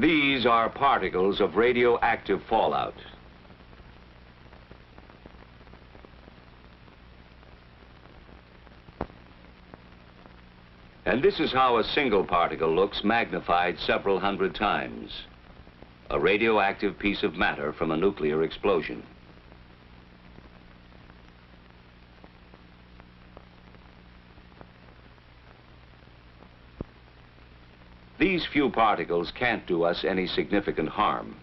These are particles of radioactive fallout. And this is how a single particle looks magnified several hundred times. A radioactive piece of matter from a nuclear explosion. These few particles can't do us any significant harm.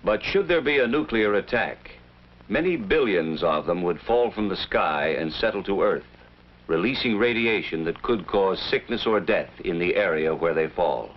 But should there be a nuclear attack, many billions of them would fall from the sky and settle to Earth, releasing radiation that could cause sickness or death in the area where they fall.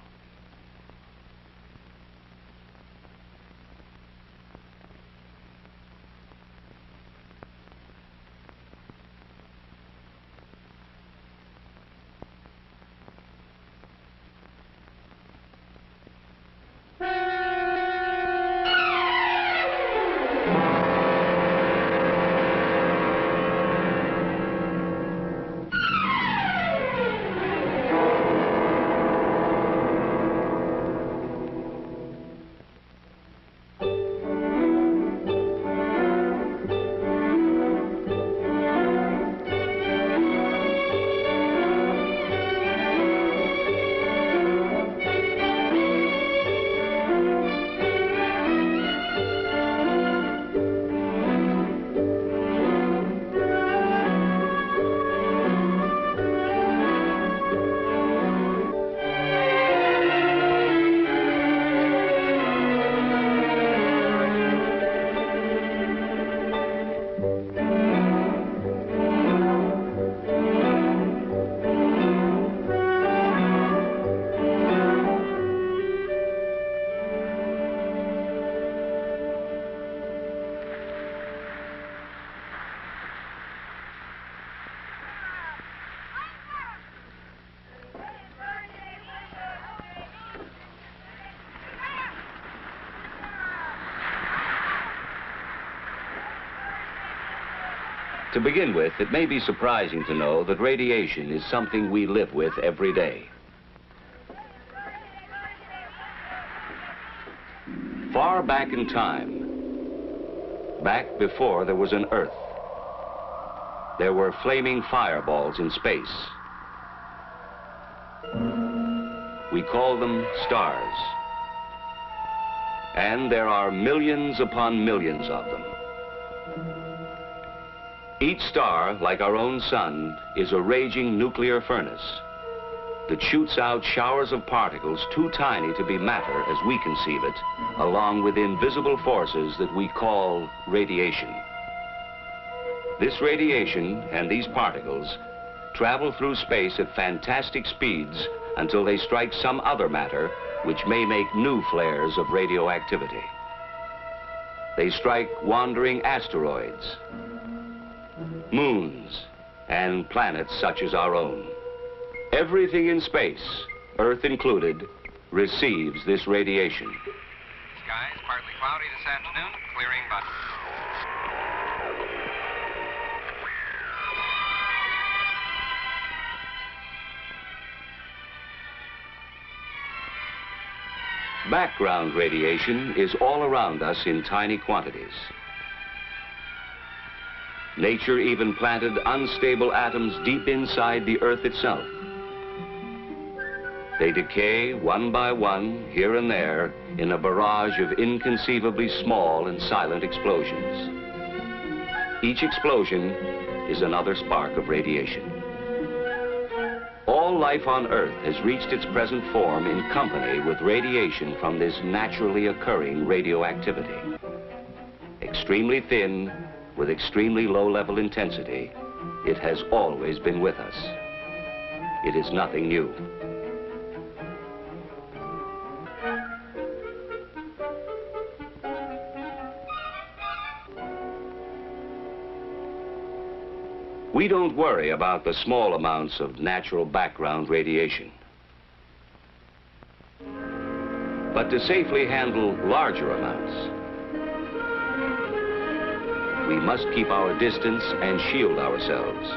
To begin with, it may be surprising to know that radiation is something we live with every day. Far back in time, back before there was an Earth, there were flaming fireballs in space. We call them stars. And there are millions upon millions of them. Each star, like our own sun, is a raging nuclear furnace that shoots out showers of particles too tiny to be matter as we conceive it, along with invisible forces that we call radiation. This radiation and these particles travel through space at fantastic speeds until they strike some other matter which may make new flares of radioactivity. They strike wandering asteroids, moons, and planets such as our own. Everything in space, Earth included, receives this radiation. Skies partly cloudy this afternoon, clearing by... Background radiation is all around us in tiny quantities. Nature even planted unstable atoms deep inside the Earth itself. They decay one by one, here and there, in a barrage of inconceivably small and silent explosions. Each explosion is another spark of radiation. All life on Earth has reached its present form in company with radiation from this naturally occurring radioactivity. Extremely thin, with extremely low-level intensity, it has always been with us. It is nothing new. We don't worry about the small amounts of natural background radiation. But to safely handle larger amounts, we must keep our distance and shield ourselves.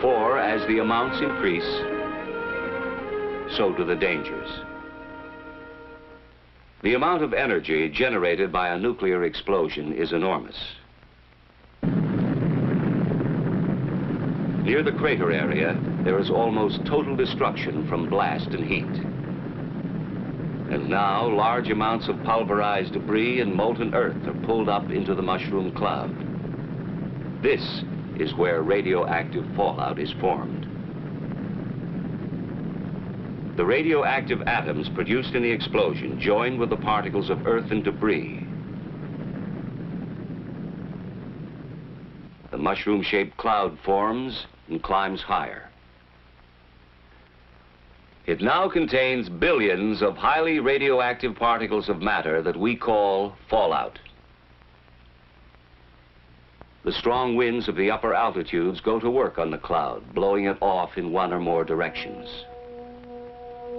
For as the amounts increase, so do the dangers. The amount of energy generated by a nuclear explosion is enormous. Near the crater area, there is almost total destruction from blast and heat. And now, large amounts of pulverized debris and molten earth are pulled up into the mushroom cloud. This is where radioactive fallout is formed. The radioactive atoms produced in the explosion join with the particles of earth and debris. The mushroom-shaped cloud forms and climbs higher. It now contains billions of highly radioactive particles of matter that we call fallout. The strong winds of the upper altitudes go to work on the cloud, blowing it off in one or more directions.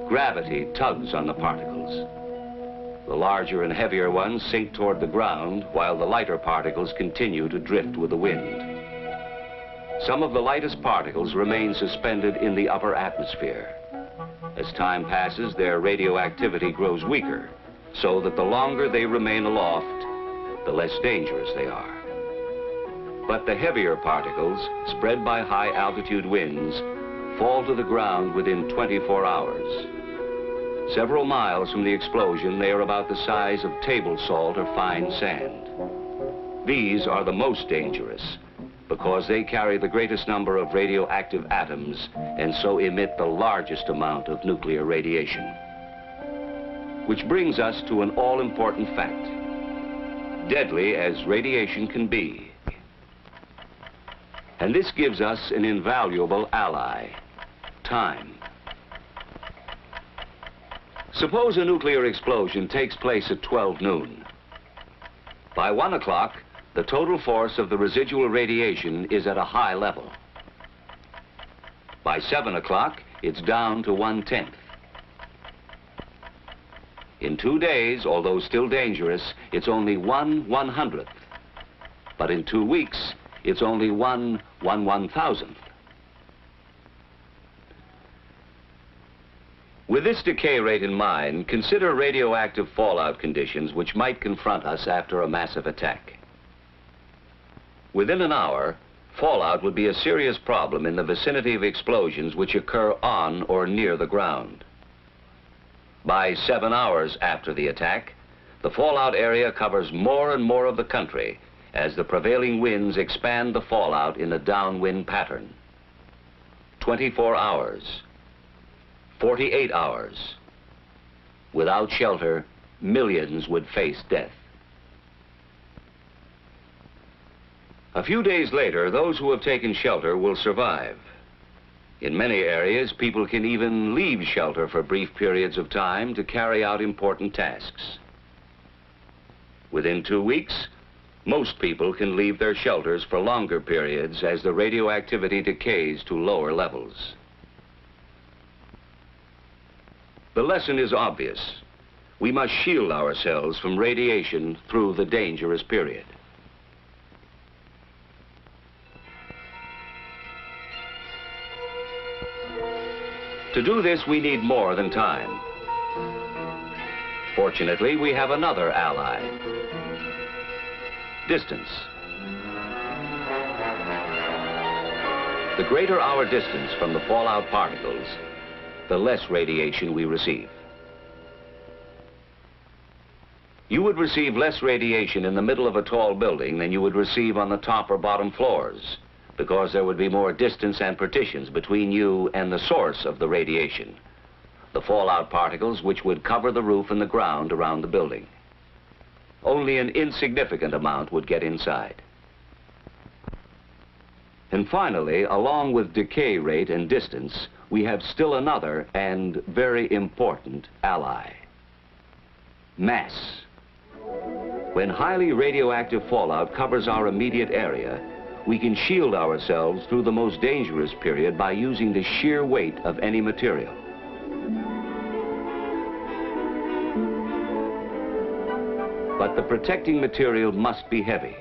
Gravity tugs on the particles. The larger and heavier ones sink toward the ground, while the lighter particles continue to drift with the wind. Some of the lightest particles remain suspended in the upper atmosphere. As time passes, their radioactivity grows weaker, so that the longer they remain aloft, the less dangerous they are. But the heavier particles, spread by high-altitude winds, fall to the ground within 24 hours. Several miles from the explosion, they are about the size of table salt or fine sand. These are the most dangerous, because they carry the greatest number of radioactive atoms and so emit the largest amount of nuclear radiation. Which brings us to an all-important fact. Deadly as radiation can be. And this gives us an invaluable ally: time. Suppose a nuclear explosion takes place at 12 noon. By 1 o'clock, the total force of the residual radiation is at a high level. By 7 o'clock, it's down to 1/10. In 2 days, although still dangerous, it's only 1/100th. But in 2 weeks, it's only 1/1,000th. With this decay rate in mind, consider radioactive fallout conditions which might confront us after a massive attack. Within an hour, fallout would be a serious problem in the vicinity of explosions which occur on or near the ground. By 7 hours after the attack, the fallout area covers more and more of the country as the prevailing winds expand the fallout in a downwind pattern. 24 hours, 48 hours. Without shelter, millions would face death. A few days later, those who have taken shelter will survive. In many areas, people can even leave shelter for brief periods of time to carry out important tasks. Within 2 weeks, most people can leave their shelters for longer periods as the radioactivity decays to lower levels. The lesson is obvious. We must shield ourselves from radiation through the dangerous period. To do this, we need more than time. Fortunately, we have another ally: distance. The greater our distance from the fallout particles, the less radiation we receive. You would receive less radiation in the middle of a tall building than you would receive on the top or bottom floors, because there would be more distance and partitions between you and the source of the radiation, the fallout particles which would cover the roof and the ground around the building. Only an insignificant amount would get inside. And finally, along with decay rate and distance, we have still another and very important ally: mass. When highly radioactive fallout covers our immediate area, we can shield ourselves through the most dangerous period by using the sheer weight of any material. But the protecting material must be heavy.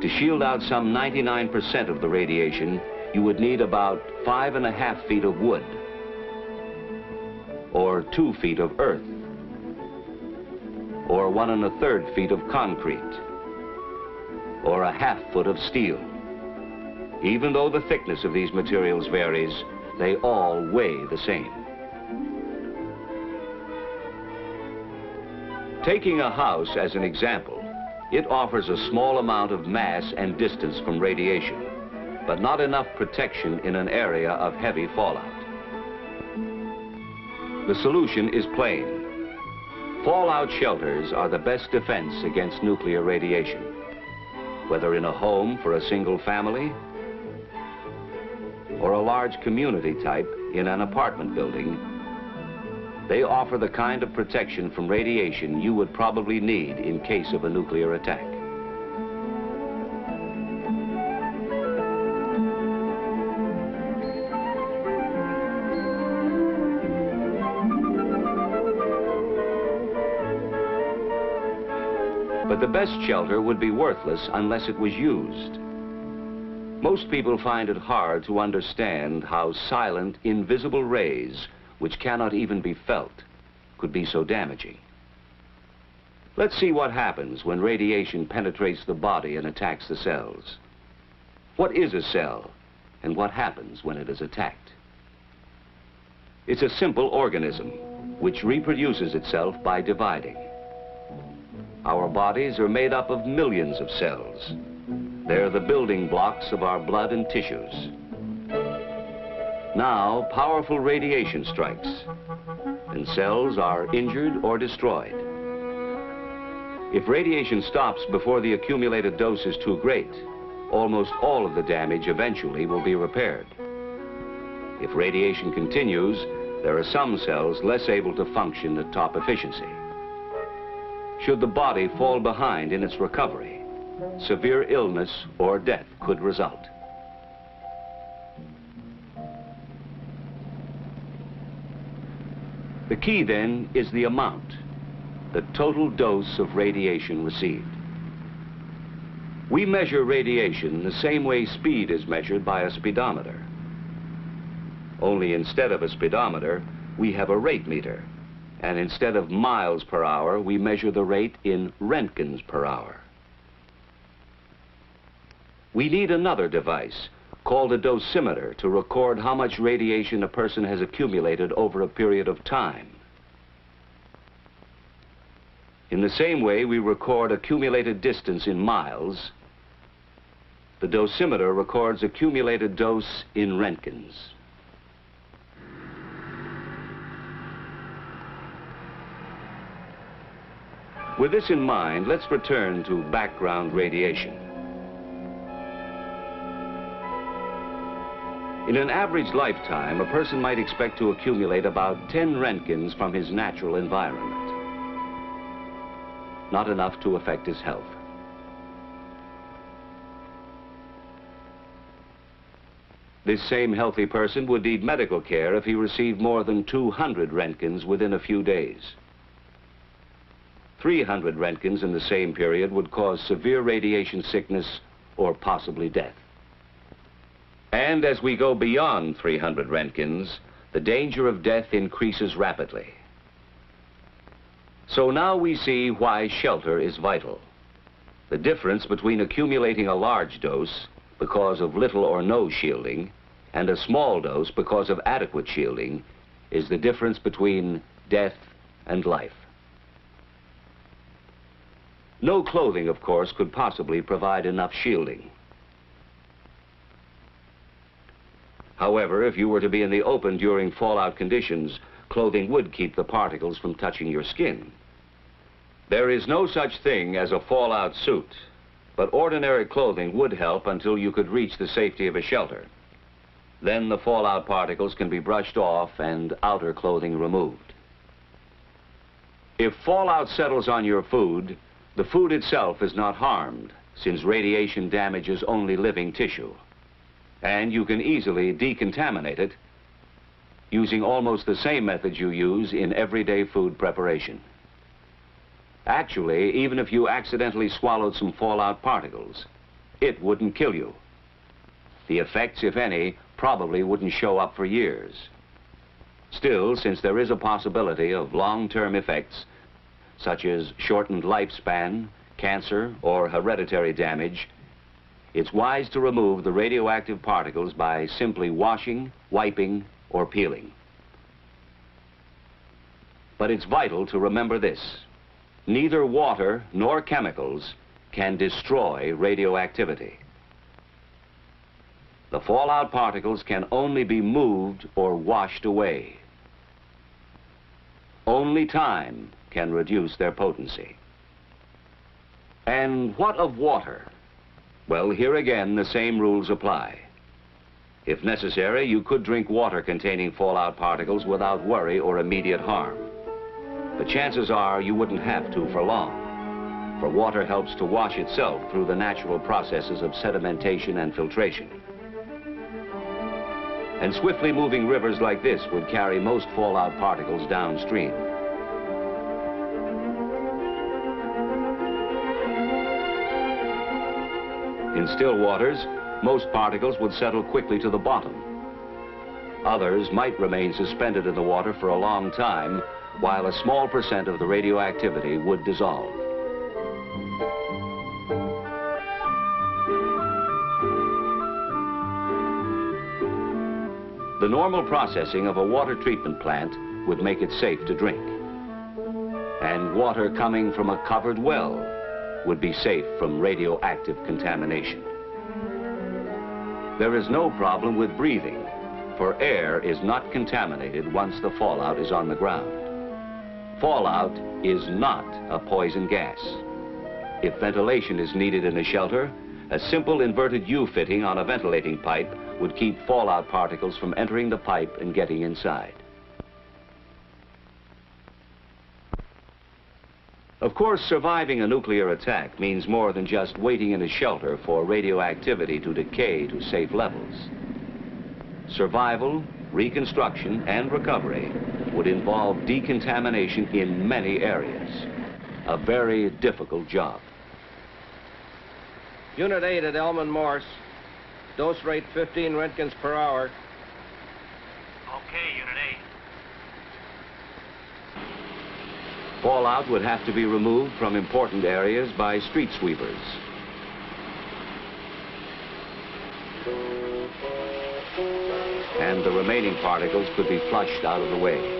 To shield out some 99% of the radiation, you would need about 5.5 feet of wood, or 2 feet of earth, or 1 1/3 feet of concrete, or 1/2 foot of steel. Even though the thickness of these materials varies, they all weigh the same. Taking a house as an example, it offers a small amount of mass and distance from radiation, but not enough protection in an area of heavy fallout. The solution is plain. Fallout shelters are the best defense against nuclear radiation. Whether in a home for a single family or a large community type in an apartment building, they offer the kind of protection from radiation you would probably need in case of a nuclear attack. But the best shelter would be worthless unless it was used. Most people find it hard to understand how silent, invisible rays, which cannot even be felt, could be so damaging. Let's see what happens when radiation penetrates the body and attacks the cells. What is a cell, and what happens when it is attacked? It's a simple organism, which reproduces itself by dividing. Our bodies are made up of millions of cells. They're the building blocks of our blood and tissues. Now, powerful radiation strikes, and cells are injured or destroyed. If radiation stops before the accumulated dose is too great, almost all of the damage eventually will be repaired. If radiation continues, there are some cells less able to function at top efficiency. Should the body fall behind in its recovery, severe illness or death could result. The key then is the amount, the total dose of radiation received. We measure radiation the same way speed is measured by a speedometer. Only instead of a speedometer, we have a rate meter, and instead of miles per hour, we measure the rate in roentgens per hour. We need another device called a dosimeter to record how much radiation a person has accumulated over a period of time. In the same way we record accumulated distance in miles, the dosimeter records accumulated dose in roentgens. With this in mind, let's return to background radiation. In an average lifetime, a person might expect to accumulate about 10 roentgens from his natural environment. Not enough to affect his health. This same healthy person would need medical care if he received more than 200 roentgens within a few days. 300 roentgens in the same period would cause severe radiation sickness or possibly death. And as we go beyond 300 roentgens, the danger of death increases rapidly. So now we see why shelter is vital. The difference between accumulating a large dose because of little or no shielding and a small dose because of adequate shielding is the difference between death and life. No clothing, of course, could possibly provide enough shielding. However, if you were to be in the open during fallout conditions, clothing would keep the particles from touching your skin. There is no such thing as a fallout suit, but ordinary clothing would help until you could reach the safety of a shelter. Then the fallout particles can be brushed off and outer clothing removed. If fallout settles on your food, the food itself is not harmed, since radiation damages only living tissue. And you can easily decontaminate it using almost the same methods you use in everyday food preparation. Actually, even if you accidentally swallowed some fallout particles, it wouldn't kill you. The effects, if any, probably wouldn't show up for years. Still, since there is a possibility of long-term effects, such as shortened lifespan, cancer, or hereditary damage, it's wise to remove the radioactive particles by simply washing, wiping, or peeling. But it's vital to remember this: neither water nor chemicals can destroy radioactivity. The fallout particles can only be moved or washed away. Only time can reduce their potency. And what of water? Well, here again, the same rules apply. If necessary, you could drink water containing fallout particles without worry or immediate harm. But chances are you wouldn't have to for long, for water helps to wash itself through the natural processes of sedimentation and filtration. And swiftly moving rivers like this would carry most fallout particles downstream. In still waters, most particles would settle quickly to the bottom. Others might remain suspended in the water for a long time, while a small percent of the radioactivity would dissolve. The normal processing of a water treatment plant would make it safe to drink. And water coming from a covered well would be safe from radioactive contamination. There is no problem with breathing, for air is not contaminated once the fallout is on the ground. Fallout is not a poison gas. If ventilation is needed in a shelter, a simple inverted U fitting on a ventilating pipe would keep fallout particles from entering the pipe and getting inside. Of course, surviving a nuclear attack means more than just waiting in a shelter for radioactivity to decay to safe levels. Survival, reconstruction, and recovery would involve decontamination in many areas. A very difficult job. Unit 8 at Elman Morse. Dose rate 15 Roentgens per hour. Okay, Unit 8. Fallout would have to be removed from important areas by street sweepers. And the remaining particles could be flushed out of the way.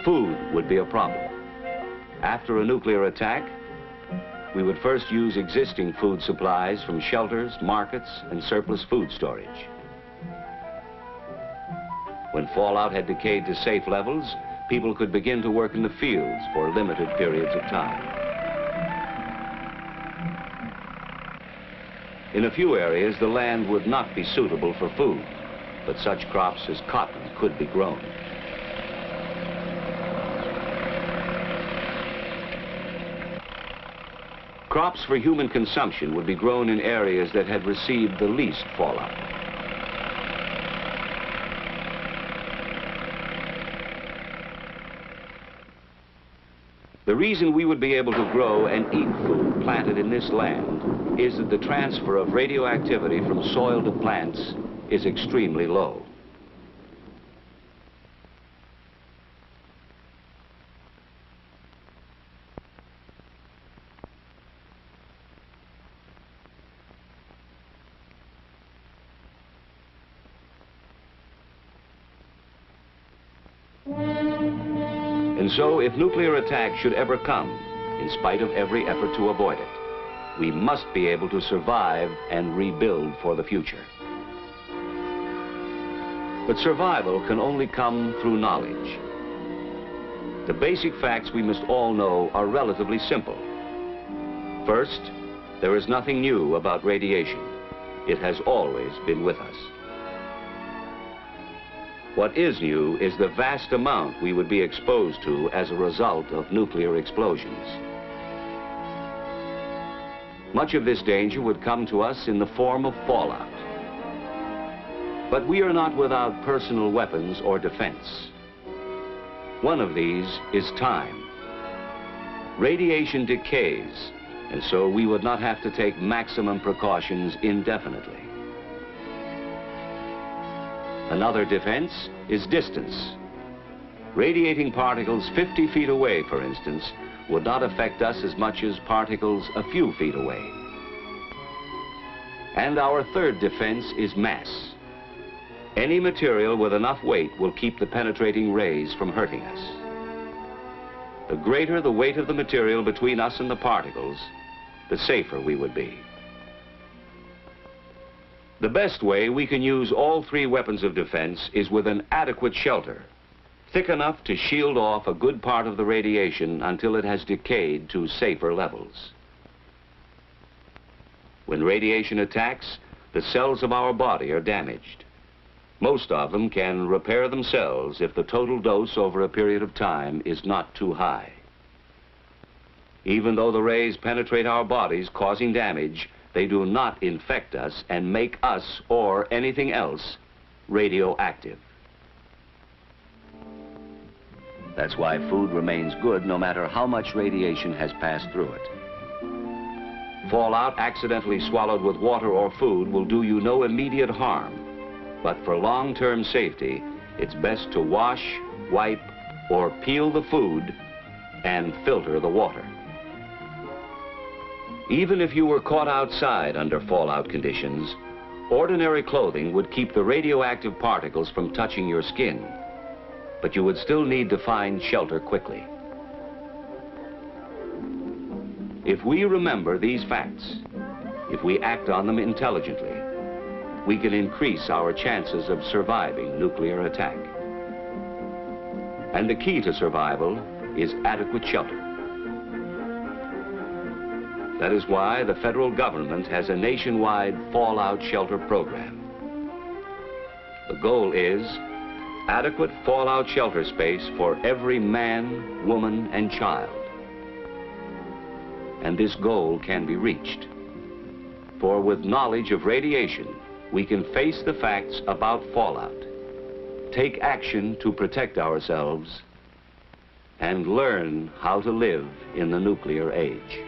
Food would be a problem. After a nuclear attack, we would first use existing food supplies from shelters, markets, and surplus food storage. When fallout had decayed to safe levels, people could begin to work in the fields for limited periods of time. In a few areas, the land would not be suitable for food, but such crops as cotton could be grown. Crops for human consumption would be grown in areas that had received the least fallout. The reason we would be able to grow and eat food planted in this land is that the transfer of radioactivity from soil to plants is extremely low. And so, if nuclear attack should ever come, in spite of every effort to avoid it, we must be able to survive and rebuild for the future. But survival can only come through knowledge. The basic facts we must all know are relatively simple. First, there is nothing new about radiation. It has always been with us. What is new is the vast amount we would be exposed to as a result of nuclear explosions. Much of this danger would come to us in the form of fallout. But we are not without personal weapons or defense. One of these is time. Radiation decays, and so we would not have to take maximum precautions indefinitely. Another defense is distance. Radiating particles 50 feet away, for instance, would not affect us as much as particles a few feet away. And our third defense is mass. Any material with enough weight will keep the penetrating rays from hurting us. The greater the weight of the material between us and the particles, the safer we would be. The best way we can use all three weapons of defense is with an adequate shelter, thick enough to shield off a good part of the radiation until it has decayed to safer levels. When radiation attacks, the cells of our body are damaged. Most of them can repair themselves if the total dose over a period of time is not too high. Even though the rays penetrate our bodies, causing damage, they do not infect us and make us or anything else radioactive. That's why food remains good no matter how much radiation has passed through it. Fallout accidentally swallowed with water or food will do you no immediate harm. But for long-term safety, it's best to wash, wipe, or peel the food and filter the water. Even if you were caught outside under fallout conditions, ordinary clothing would keep the radioactive particles from touching your skin, but you would still need to find shelter quickly. If we remember these facts, if we act on them intelligently, we can increase our chances of surviving nuclear attack. And the key to survival is adequate shelter. That is why the federal government has a nationwide fallout shelter program. The goal is adequate fallout shelter space for every man, woman, and child. And this goal can be reached. For with knowledge of radiation, we can face the facts about fallout, take action to protect ourselves, and learn how to live in the nuclear age.